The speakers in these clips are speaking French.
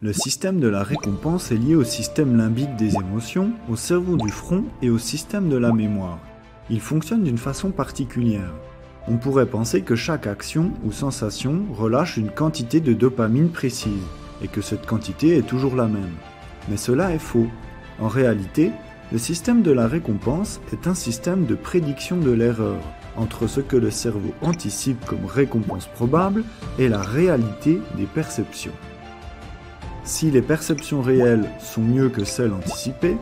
Le système de la récompense est lié au système limbique des émotions, au cerveau du front et au système de la mémoire. Il fonctionne d'une façon particulière. On pourrait penser que chaque action ou sensation relâche une quantité de dopamine précise, et que cette quantité est toujours la même. Mais cela est faux. En réalité, le système de la récompense est un système de prédiction de l'erreur entre ce que le cerveau anticipe comme récompense probable et la réalité des perceptions. Si les perceptions réelles sont mieux que celles anticipées,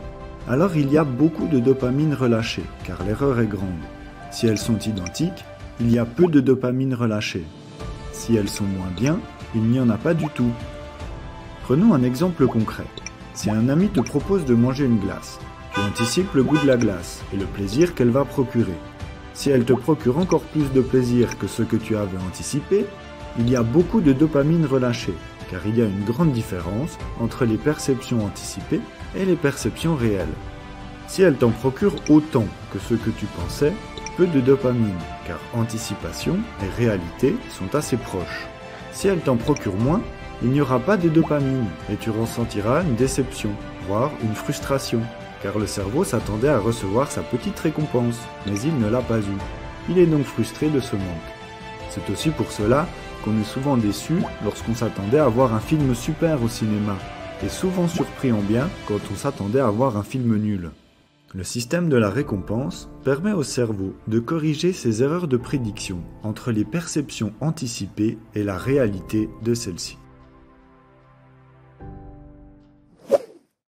alors il y a beaucoup de dopamine relâchée, car l'erreur est grande. Si elles sont identiques, il y a peu de dopamine relâchée. Si elles sont moins bien, il n'y en a pas du tout. Prenons un exemple concret. Si un ami te propose de manger une glace, tu anticipes le goût de la glace et le plaisir qu'elle va procurer. Si elle te procure encore plus de plaisir que ce que tu avais anticipé, il y a beaucoup de dopamine relâchée, car il y a une grande différence entre les perceptions anticipées et les perceptions réelles. Si elle t'en procure autant que ce que tu pensais, peu de dopamine, car anticipation et réalité sont assez proches. Si elle t'en procure moins, il n'y aura pas de dopamine et tu ressentiras une déception, voire une frustration, car le cerveau s'attendait à recevoir sa petite récompense, mais il ne l'a pas eue. Il est donc frustré de ce manque. C'est aussi pour cela qu'on est souvent déçu lorsqu'on s'attendait à voir un film super au cinéma, et souvent surpris en bien quand on s'attendait à voir un film nul. Le système de la récompense permet au cerveau de corriger ses erreurs de prédiction entre les perceptions anticipées et la réalité de celles-ci.